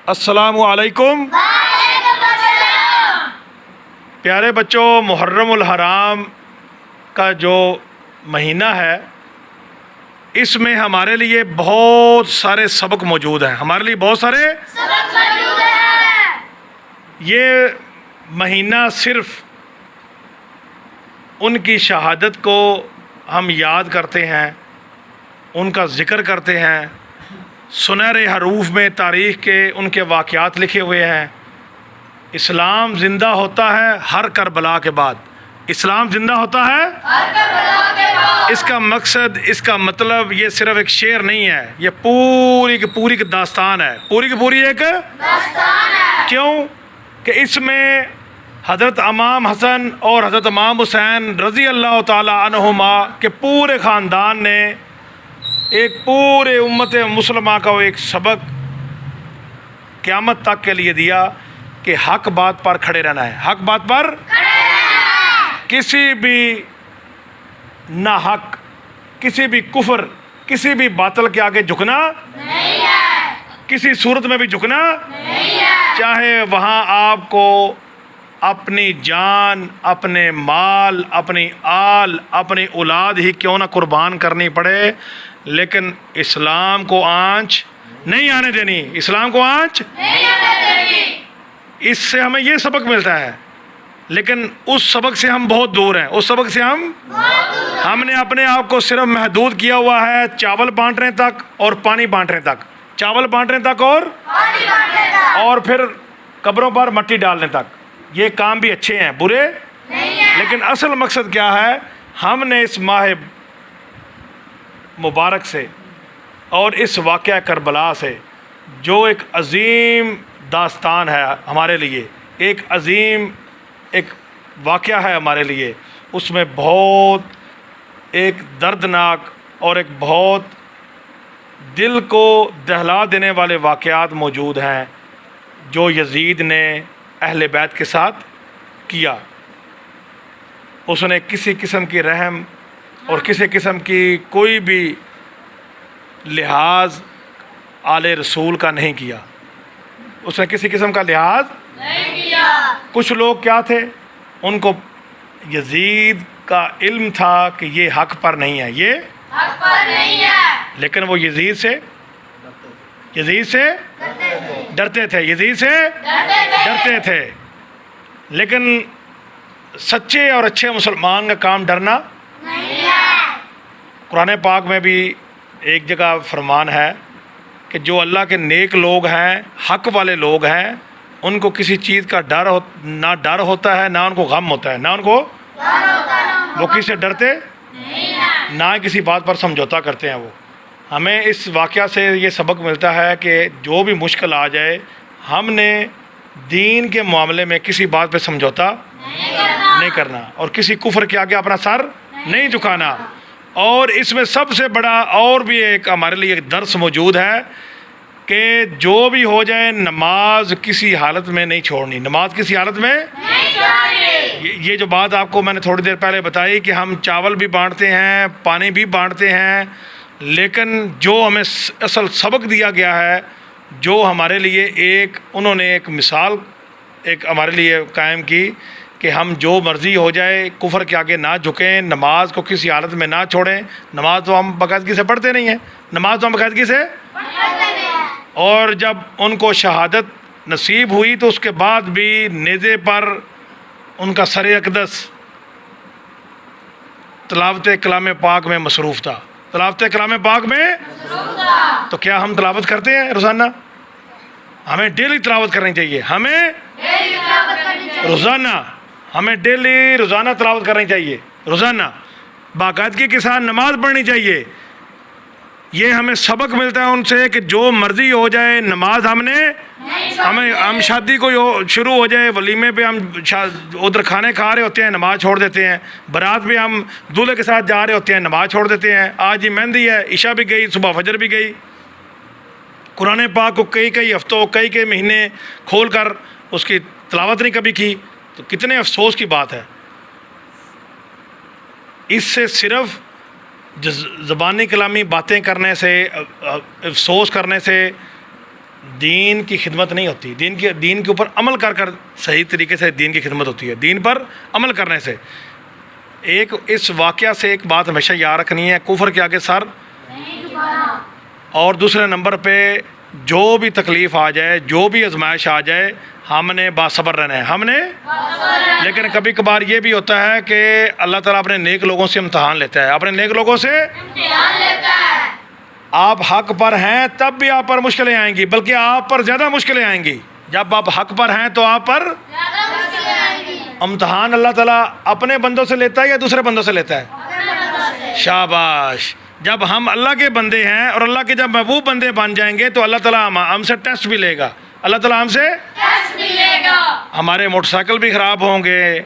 السلام علیکم۔ پیارے بچوں، محرم الحرام کا جو مہینہ ہے اس میں ہمارے لیے بہت سارے سبق موجود ہیں، ہمارے لیے بہت سارے سبق موجود ہیں۔ یہ مہینہ صرف ان کی شہادت کو ہم یاد کرتے ہیں، ان کا ذکر کرتے ہیں، سنہرے حروف میں تاریخ کے ان کے واقعات لکھے ہوئے ہیں۔ اسلام زندہ ہوتا ہے ہر کربلا کے بعد، اسلام زندہ ہوتا ہے ہر کربلا کے بعد۔ اس کا مقصد، اس کا مطلب یہ صرف ایک شعر نہیں ہے، یہ پوری کی پوری داستان ہے، پوری کی پوری ایک داستان ہے۔ کیوں کہ اس میں حضرت امام حسن اور حضرت امام حسین رضی اللہ تعالی عنہما کے پورے خاندان نے ایک پورے امت مسلمہ کا ایک سبق قیامت تک کے لیے دیا کہ حق بات پر کھڑے رہنا ہے، حق بات پر کسی بھی ناحق، کسی بھی کفر، کسی بھی باطل کے آگے جھکنا نہیں ہے، کسی صورت میں بھی جھکنا نہیں ہے، چاہے وہاں آپ کو اپنی جان، اپنے مال، اپنی آل، اپنی اولاد ہی کیوں نہ قربان کرنی پڑے، لیکن اسلام کو آنچ نہیں آنے دینی، اسلام کو آنچ نہیں آنے دینی۔ اس سے ہمیں یہ سبق ملتا ہے، لیکن اس سبق سے ہم بہت دور ہیں، اس سبق سے ہم نے اپنے آپ کو صرف محدود کیا ہوا ہے چاول بانٹنے تک اور پانی بانٹنے تک، چاول بانٹنے تک اور پانی بانٹنے تک، اور پھر قبروں پر مٹی ڈالنے تک۔ یہ کام بھی اچھے ہیں، برے نہیں ہیں، لیکن اصل مقصد کیا ہے؟ ہم نے اس ماہ مبارک سے اور اس واقعہ کربلا سے جو ایک عظیم داستان ہے ہمارے لیے، ایک عظیم ایک واقعہ ہے ہمارے لیے، اس میں بہت ایک دردناک اور ایک بہت دل کو دہلا دینے والے واقعات موجود ہیں جو یزید نے اہل بیت کے ساتھ کیا۔ اس نے کسی قسم کی رحم اور کسی قسم کی کوئی بھی لحاظ آل رسول کا نہیں کیا، اس نے کسی قسم کا لحاظ نہیں کیا۔ کچھ لوگ کیا تھے؟ ان کو یزید کا علم تھا کہ یہ حق پر نہیں ہے، یہ حق پر نہیں ہے، لیکن وہ یزید سے ڈرتے تھے، یزید سے ڈرتے تھے۔ لیکن سچے اور اچھے مسلمان کا کام ڈرنا نہیں ہے۔ قرآن پاک میں بھی ایک جگہ فرمان ہے کہ جو اللہ کے نیک لوگ ہیں، حق والے لوگ ہیں، ان کو کسی چیز کا نہ ڈر ہوتا ہے، نہ ان کو غم ہوتا ہے، نہ ان کو وہ کسی سے ڈرتے نہ کسی بات پر سمجھوتا کرتے ہیں۔ وہ ہمیں اس واقعہ سے یہ سبق ملتا ہے کہ جو بھی مشکل آ جائے، ہم نے دین کے معاملے میں کسی بات پہ سمجھوتا نہیں کرنا اور کسی کفر کے آگے اپنا سر نہیں جھکانا۔ اور اس میں سب سے بڑا اور بھی ایک ہمارے لیے ایک درس موجود ہے کہ جو بھی ہو جائے نماز کسی حالت میں نہیں چھوڑنی، نماز کسی حالت میں نہیں چھوڑنی۔ یہ جو بات آپ کو میں نے تھوڑی دیر پہلے بتائی کہ ہم چاول بھی بانٹتے ہیں، پانی بھی بانٹتے ہیں، لیکن جو ہمیں اصل سبق دیا گیا ہے، جو ہمارے لیے انہوں نے ایک مثال ایک ہمارے لیے قائم کی کہ ہم جو مرضی ہو جائے کفر کے آگے نہ جھکیں، نماز کو کسی حالت میں نہ چھوڑیں۔ نماز تو ہم باقاعدگی سے پڑھتے نہیں ہیں، نماز تو ہم باقاعدگی سے اور جب ان کو شہادت نصیب ہوئی تو اس کے بعد بھی نیزے پر ان کا سر اقدس تلاوت کلام پاک میں مصروف تھا، تلاوت کلام پاک میں تو کیا ہم تلاوت کرتے ہیں روزانہ؟ ہمیں ڈیلی تلاوت کرنی چاہیے، ہمیں ڈیلی روزانہ تلاوت کرنی چاہیے، روزانہ باقاعدگی کے ساتھ نماز پڑھنی چاہیے۔ یہ ہمیں سبق ملتا ہے ان سے کہ جو مرضی ہو جائے نماز ہم شادی کو شروع ہو جائے، ولیمے پہ ہم ادھر کھانے کھا رہے ہوتے ہیں، نماز چھوڑ دیتے ہیں، بارات پہ ہم دولہے کے ساتھ جا رہے ہوتے ہیں، نماز چھوڑ دیتے ہیں۔ آج ہی مہندی ہے، عشاء بھی گئی، صبح فجر بھی گئی۔ قرآن پاک کو کئی ہفتوں کئی مہینے کھول کر اس کی تلاوت نہیں کبھی کی، تو کتنے افسوس کی بات ہے۔ اس سے صرف زبانی کلامی باتیں کرنے سے، افسوس کرنے سے دین کی خدمت نہیں ہوتی، دین کے اوپر عمل کر صحیح طریقے سے دین کی خدمت ہوتی ہے، دین پر عمل کرنے سے۔ ایک اس واقعہ سے ایک بات ہمیشہ یاد رکھنی ہے، کفر کے آگے سر نہیں جھکانا، اور دوسرے نمبر پہ جو بھی تکلیف آ جائے، جو بھی آزمائش آ جائے، ہم نے باصبر رہنا ہے، ہم نے۔ لیکن کبھی کبھار یہ بھی ہوتا ہے کہ اللہ تعالیٰ اپنے نیک لوگوں سے امتحان لیتا ہے، اپنے نیک لوگوں سے امتحان لیتا ہے۔ آپ حق پر ہیں تب بھی آپ پر مشکلیں آئیں گی، بلکہ آپ پر زیادہ مشکلیں آئیں گی۔ جب آپ حق پر ہیں تو آپ پر زیادہ مشکلیں آئیں گی، امتحان اللہ تعالیٰ اپنے بندوں سے لیتا ہے یا دوسرے بندوں سے لیتا ہے؟ اپنے بندوں سے۔ شاباش۔ جب ہم اللہ کے بندے ہیں اور اللہ کے جب محبوب بندے بن جائیں گے تو اللہ تعالیٰ ہم سے ٹیسٹ بھی لے گا، اللہ تعالیٰ ہم سے ٹیسٹ ملے گا، ہمارے موٹر سائیکل بھی خراب ہوں گے،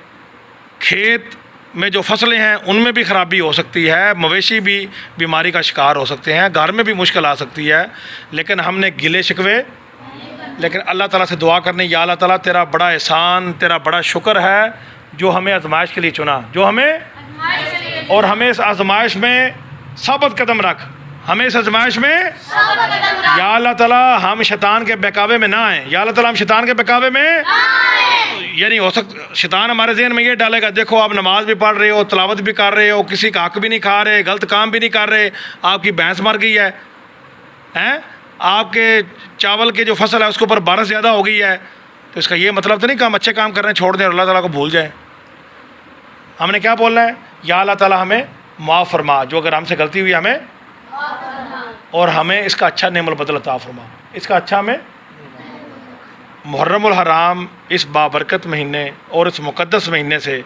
کھیت میں جو فصلیں ہیں ان میں بھی خرابی ہو سکتی ہے، مویشی بھی بیماری کا شکار ہو سکتے ہیں، گھر میں بھی مشکل آ سکتی ہے، لیکن ہم نے گلے شکوے، لیکن اللہ تعالیٰ سے دعا کرنے، یا اللہ تعالیٰ تیرا بڑا احسان، تیرا بڑا شکر ہے جو ہمیں آزمائش کے لیے چنا، جو ہمیں، آزمائش کے لیے اور ہمیں اس آزمائش میں ثابت قدم رکھ، ہمیں اس آزمائش میں، ثابت قدم رکھ، یا اللہ تعالیٰ ہم شیطان کے بہکاوے میں نہ آئیں، یا اللہ تعالیٰ ہم شیطان کے بہکاوے میں، یعنی ہو سکتا شیطان ہمارے ذہن میں یہ ڈالے گا، دیکھو آپ نماز بھی پڑھ رہے ہو، تلاوت بھی کر رہے ہو، کسی کا حق بھی نہیں کھا رہے، غلط کام بھی نہیں کر رہے، آپ کی بھینس مر گئی ہے، آپ کے چاول کے جو فصل ہے اس کے اوپر بارش زیادہ ہو گئی ہے، تو اس کا یہ مطلب تو نہیں کہ ہم اچھے کام کر رہے ہیں چھوڑ دیں اور اللہ تعالیٰ کو بھول جائیں۔ ہم نے کیا بولنا ہے؟ یا اللہ تعالیٰ ہمیں معاف فرما، جو اگر ہم سے غلطی ہوئی ہمیں، اور ہمیں اس کا اچھا نعم البدل عطا فرما، اس کا اچھا ہمیں۔ محرم الحرام اس بابرکت مہینے اور اس مقدس مہینے سے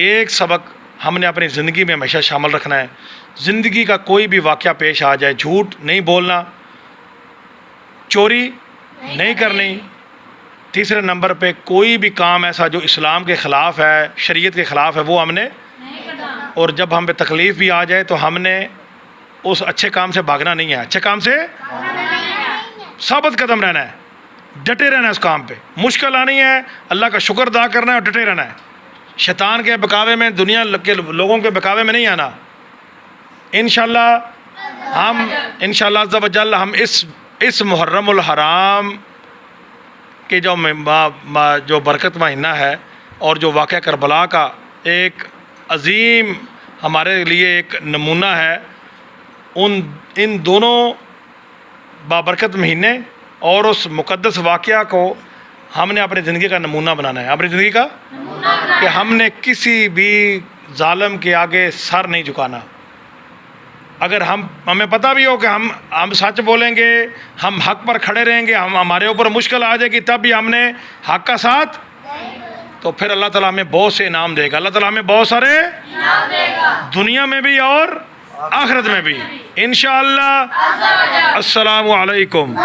ایک سبق ہم نے اپنی زندگی میں ہمیشہ شامل رکھنا ہے۔ زندگی کا کوئی بھی واقعہ پیش آ جائے، جھوٹ نہیں بولنا، چوری نہیں کرنی، تیسرے نمبر پہ کوئی بھی کام ایسا جو اسلام کے خلاف ہے، شریعت کے خلاف ہے، وہ ہم نے، نہیں کرنا، اور جب ہم پہ تکلیف بھی آ جائے تو ہم نے اس اچھے کام سے بھاگنا نہیں ہے، اچھے کام سے ثابت قدم رہنا ہے، ڈٹے رہنا ہے اس کام پہ، مشکل آنی ہے، اللہ کا شکر ادا کرنا ہے اور ڈٹے رہنا ہے، شیطان کے بہکاوے میں، دنیا کے لوگوں کے بہکاوے میں نہیں آنا۔ انشاءاللہ ہم انشاءاللہ عز و جل ہم اس محرم الحرام کے جو برکت مہینہ ہے اور جو واقعہ کربلا کا ایک عظیم ہمارے لیے ایک نمونہ ہے، ان دونوں بابرکت مہینے اور اس مقدس واقعہ کو ہم نے اپنی زندگی کا نمونہ بنانا ہے، اپنی زندگی کا، کہ ہم نے کسی بھی ظالم کے آگے سر نہیں جھکانا۔ اگر ہمیں پتہ بھی ہو کہ ہم سچ بولیں گے، ہم حق پر کھڑے رہیں گے، ہمارے اوپر مشکل آ جائے گی، تب بھی ہم نے حق کا ساتھ، تو پھر اللہ تعالیٰ ہمیں بہت سے انعام دے گا، اللہ تعالیٰ ہمیں بہت سارے انعام دے گا، دنیا میں بھی اور آخرت میں بھی، انشاءاللہ۔ السلام علیکم۔